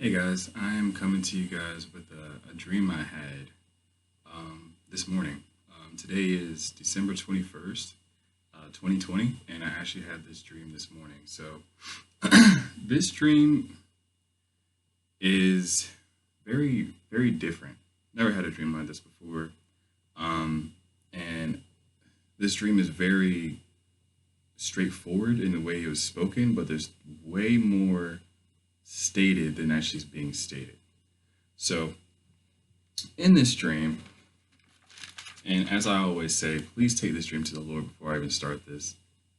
Hey guys, I am coming to you guys with a dream I had this morning. Today is December 21st, 2020, and I actually had this dream this morning. So, this dream is very, very different. Never had a dream like this before. And this dream is very straightforward in the way it was spoken, but there's way more stated than actually is being stated. So, in this dream, and as I always say, please take this dream to the Lord before I even start this.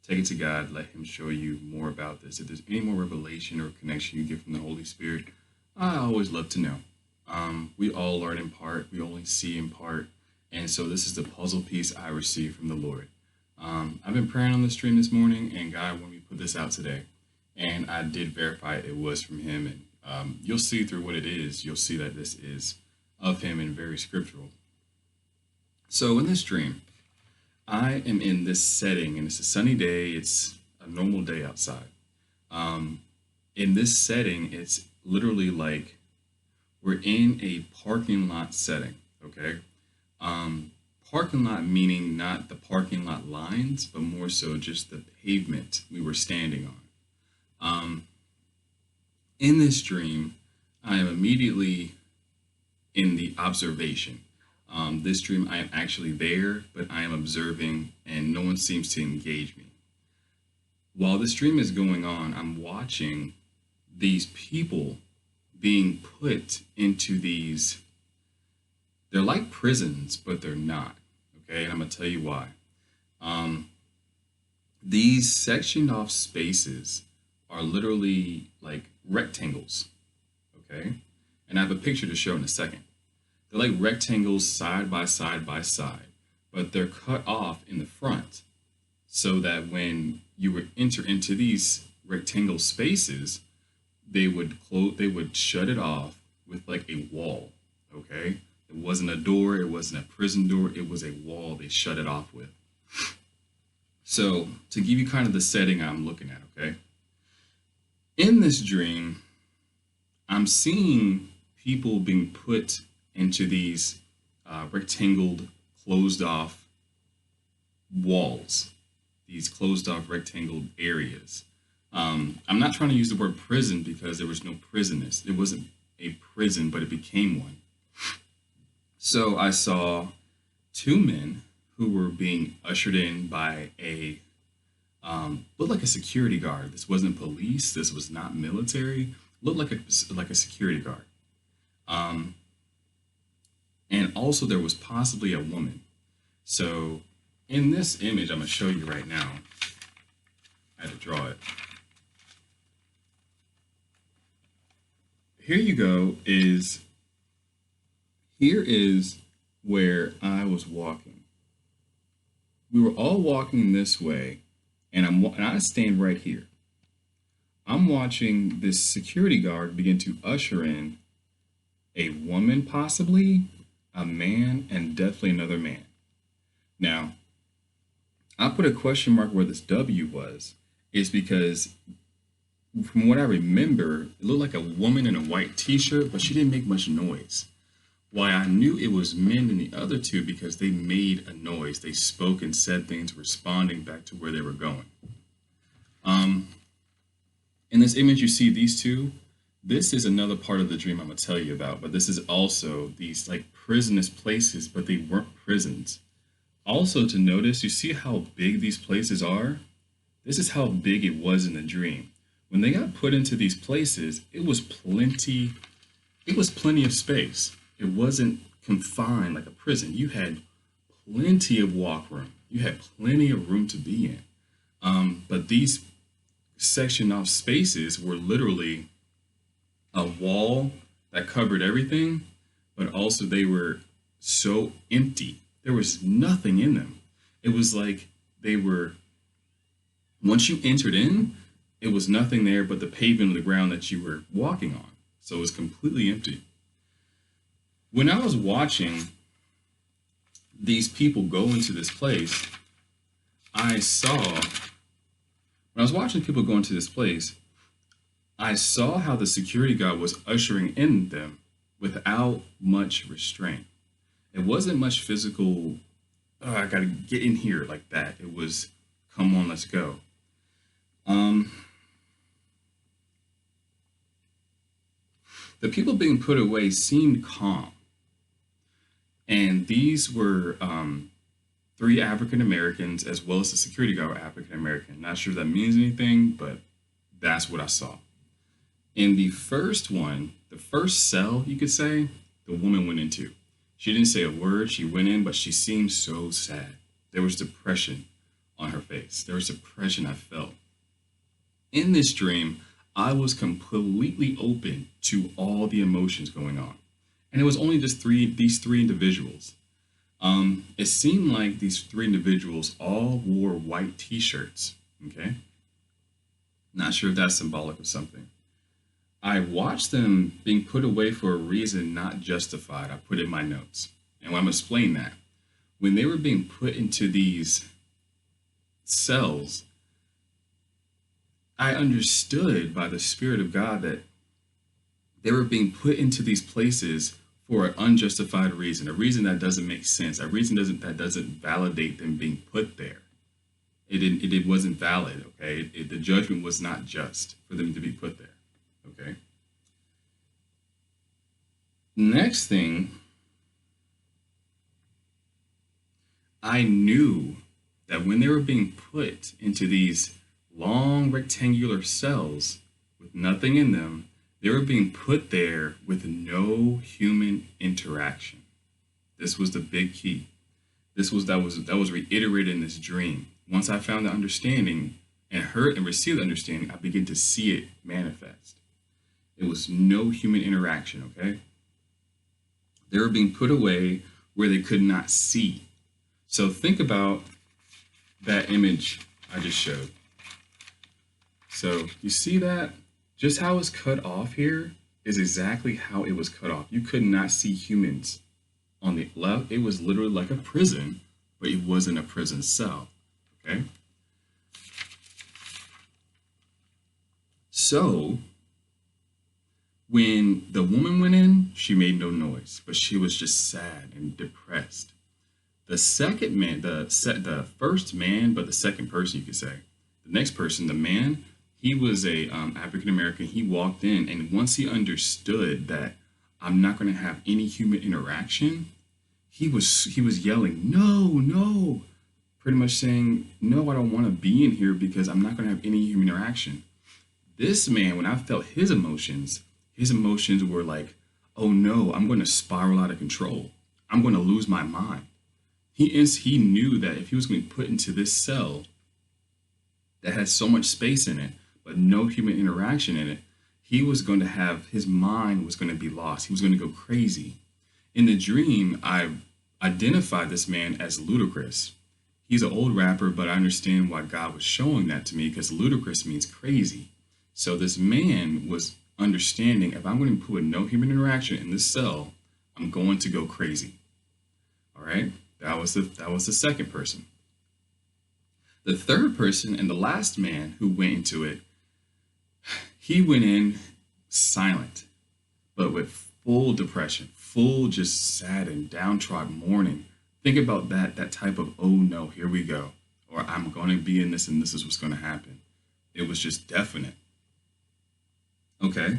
Take it to God, let Him show you more about this. If there's any more revelation or connection you get from the Holy Spirit, I always love to know. We all learn in part, we only see in part, and so this is the puzzle piece I received from the Lord. I've been praying on this dream this morning, and God wanted me to put this out today. And I did verify it was from Him, and you'll see through what it is, you'll see that this is of Him and very scriptural. So in this dream, I am in this setting, and it's a sunny day. It's a normal day outside. In this setting, it's literally like we're in a parking lot setting. Okay, parking lot meaning not the parking lot lines, but more so just the pavement we were standing on. In this dream, I am immediately in the observation. This dream, I am actually there, but I am observing, and no one seems to engage me. While this dream is going on, I'm watching these people being put into these, they're like prisons, but they're not. Okay, and I'm going to tell you why. These sectioned off spaces are literally like rectangles. Okay, and I have a picture to show in a second. They're like rectangles side by side by side, but they're cut off in the front so that when you would enter into these rectangle spaces, they would shut it off with like a wall. Okay, it wasn't a door, it wasn't a prison door, it was a wall they shut it off with. So to give you kind of the setting I'm looking at, okay, in this dream, I'm seeing people being put into these rectangled, closed off walls, these closed off rectangled areas. I'm not trying to use the word prison because there was no prisoners. It wasn't a prison, but it became one. So I saw two men who were being ushered in by a looked like a security guard. This wasn't police. This was not military. Looked like a security guard. Um, and also there was possibly a woman. So in this image, I'm gonna show you right now. I had to draw it. Here you go. Here is where I was walking. We were all walking this way, and I stand right here. I'm watching this security guard begin to usher in a woman, possibly a man, and definitely another man. Now, I put a question mark where this W was, is because from what I remember, it looked like a woman in a white t-shirt, but she didn't make much noise. Why I knew it was men in the other two because they made a noise. They spoke and said things responding back to where they were going. In this image, you see these two. This is another part of the dream I'm going to tell you about, but this is also these like prisonous places, but they weren't prisons. Also to notice, you see how big these places are? This is how big it was in the dream. When they got put into these places, it was plenty of space. It wasn't confined like a prison. You had plenty of walk room. You had plenty of room to be in. But these sectioned off spaces were literally a wall that covered everything, but also they were so empty. There was nothing in them. It was like they were, once you entered in, it was nothing there but the pavement of the ground that you were walking on. So it was completely empty. When I was watching these people go into this place, I saw, when I was watching people go into this place, I saw how the security guard was ushering in them without much restraint. It wasn't much physical, oh, I gotta get in here like that. It was, come on, let's go. Um, the people being put away seemed calm, and these were three African Americans as well as the security guard were African American. Not sure if that means anything, but that's what I saw. In the first one, the first cell, you could say, the woman went into. She didn't say a word. She went in, but she seemed so sad. There was depression on her face. There was depression I felt. In this dream, I was completely open to all the emotions going on. And it was only just these three individuals. It seemed like these three individuals all wore white t-shirts. Okay. Not sure if that's symbolic of something. I watched them being put away for a reason not justified. I put in my notes. And I'm going to explain that. When they were being put into these cells, I understood by the Spirit of God that they were being put into these places for an unjustified reason, a reason that doesn't make sense, a reason that doesn't validate them being put there. It wasn't valid, okay? The judgment was not just for them to be put there. Okay. Next thing, I knew that when they were being put into these long rectangular cells with nothing in them, they were being put there with no human interaction. This was the big key. That was reiterated in this dream. Once I found the understanding and heard and received the understanding, I began to see it manifest. It was no human interaction, okay? They were being put away where they could not see. So think about that image I just showed. So you see that? Just how it's cut off here is exactly how it was cut off. You could not see humans on the left. It was literally like a prison, but it wasn't a prison cell, okay? So when the woman went in, she made no noise, but she was just sad and depressed. The second man, the first man, but the second person, you could say, the next person, the man, he was a African American. He walked in, and once he understood that I'm not going to have any human interaction, he was yelling, "No, no!" Pretty much saying, "No, I don't want to be in here because I'm not going to have any human interaction." This man, when I felt his emotions were like, "Oh no, I'm going to spiral out of control. I'm going to lose my mind." He knew that if he was going to be put into this cell that had so much space in it, but no human interaction in it, his mind was going to be lost. He was going to go crazy. In the dream, I identified this man as Ludacris. He's an old rapper, but I understand why God was showing that to me because ludicrous means crazy. So this man was understanding if I'm going to put no human interaction in this cell, I'm going to go crazy. All right, that was the second person. The third person and the last man who went into it, he went in silent, but with full depression, full just sad and downtrodden mourning. Think about that type of, oh no, here we go, or I'm going to be in this and this is what's going to happen. It was just definite. Okay.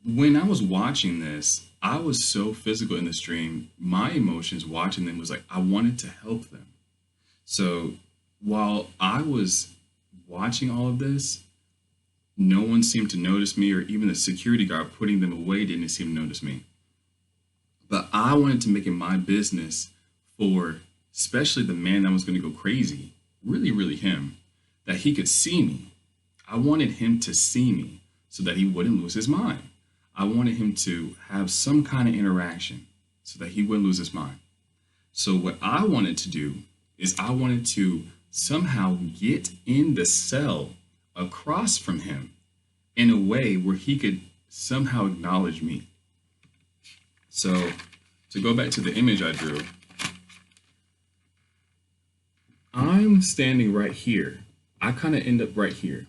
When I was watching this, I was so physical in this dream. My emotions watching them was like, I wanted to help them. So while I was watching all of this, no one seemed to notice me, or even the security guard putting them away didn't seem to notice me. But I wanted to make it my business for especially the man that was going to go crazy, really, really him, that he could see me. I wanted him to see me so that he wouldn't lose his mind. I wanted him to have some kind of interaction so that he wouldn't lose his mind. So what I wanted to do is I wanted to somehow get in the cell across from him in a way where he could somehow acknowledge me. So to go back to the image I drew, I'm standing right here. I kind of end up right here.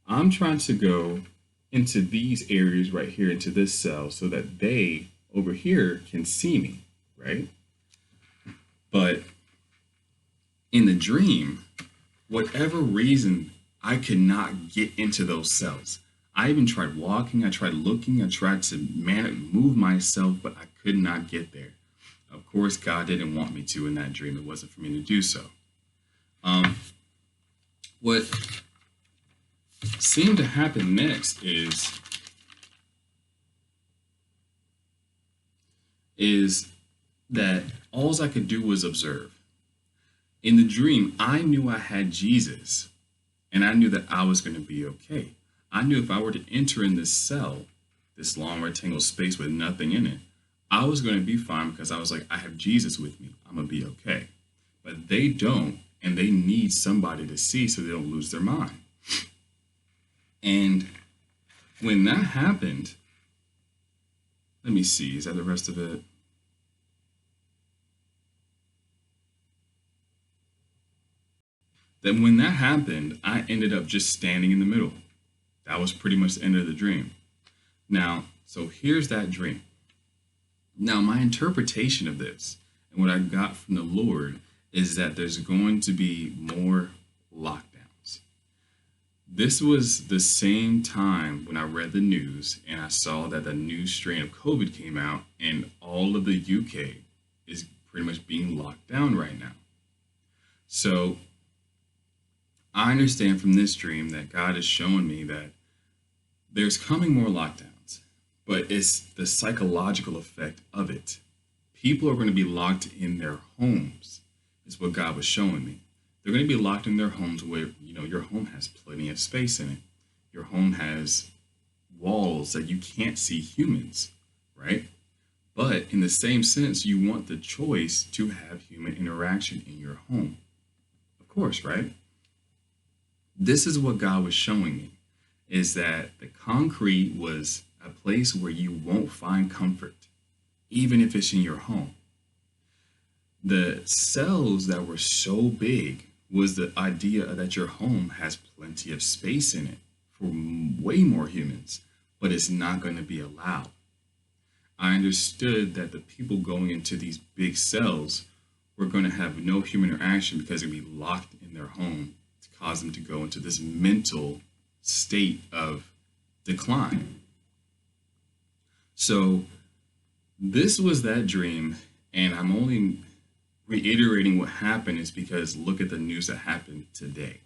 I'm trying to go into these areas right here, into this cell, so that they over here can see me, right? But in the dream, whatever reason, I could not get into those cells. I even tried walking, I tried looking, I tried to move myself, but I could not get there. Of course, God didn't want me to in that dream. It wasn't for me to do so. What seemed to happen next is that all I could do was observe. In the dream, I knew I had Jesus, and I knew that I was going to be okay. I knew if I were to enter in this cell, this long rectangle space with nothing in it, I was going to be fine because I was like, I have Jesus with me. I'm going to be okay. But they don't, and they need somebody to see so they don't lose their mind. And when that happened, let me see, is that the rest of it? Then when that happened, I ended up just standing in the middle. That was pretty much the end of the dream. Now, so here's that dream. Now, my interpretation of this and what I got from the Lord is that there's going to be more lockdowns. This was the same time when I read the news and I saw that the new strain of COVID came out and all of the UK is pretty much being locked down right now. So I understand from this dream that God is showing me that there's coming more lockdowns, but it's the psychological effect of it. People are going to be locked in their homes, is what God was showing me. They're going to be locked in their homes where, your home has plenty of space in it. Your home has walls that you can't see humans, right? But in the same sense, you want the choice to have human interaction in your home. Of course, right? This is what God was showing me, is that the concrete was a place where you won't find comfort, even if it's in your home. The cells that were so big was the idea that your home has plenty of space in it for way more humans, but it's not going to be allowed. I understood that the people going into these big cells were going to have no human interaction because they'd be locked in their home to cause them to go into this mental state of decline. So this was that dream, and I'm only reiterating what happened is because look at the news that happened today.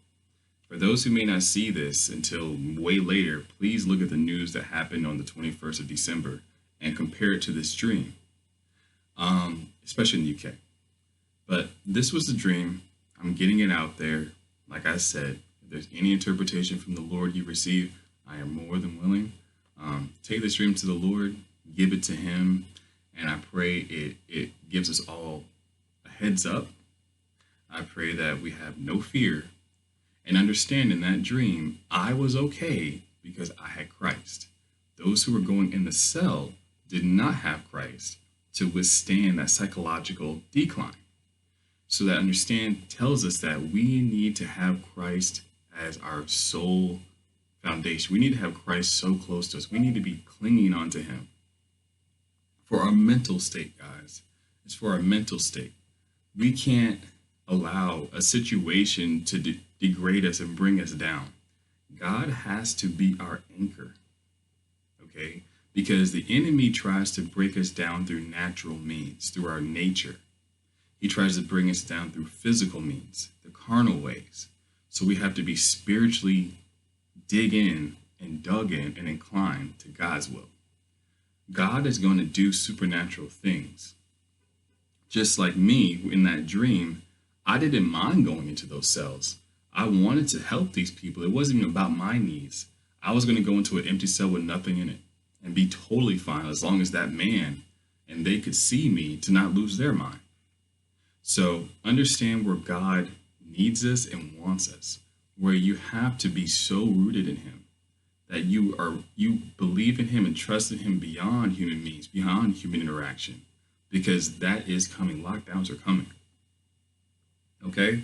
For those who may not see this until way later, please look at the news that happened on the 21st of December and compare it to this dream, especially in the UK. But this was the dream. I'm getting it out there. Like I said, if there's any interpretation from the Lord you receive, I am more than willing. Take this dream to the Lord, give it to Him, and I pray it gives us all a heads up. I pray that we have no fear and understand in that dream, I was okay because I had Christ. Those who were going in the cell did not have Christ to withstand that psychological decline. So that understand tells us that we need to have Christ as our sole foundation. We need to have Christ so close to us. We need to be clinging onto Him. For our mental state, guys, it's for our mental state. We can't allow a situation to degrade us and bring us down. God has to be our anchor, okay? Because the enemy tries to break us down through natural means, through our nature. He tries to bring us down through physical means, the carnal ways. So we have to be spiritually dig in and dug in and inclined to God's will. God is going to do supernatural things. Just like me in that dream, I didn't mind going into those cells. I wanted to help these people. It wasn't even about my needs. I was going to go into an empty cell with nothing in it and be totally fine as long as that man and they could see me to not lose their mind. So understand where God needs us and wants us, where you have to be so rooted in Him that you believe in Him and trust in Him beyond human means, beyond human interaction, because that is coming. Lockdowns are coming. Okay?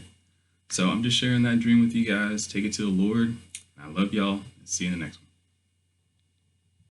So I'm just sharing that dream with you guys. Take it to the Lord. I love y'all. See you in the next one.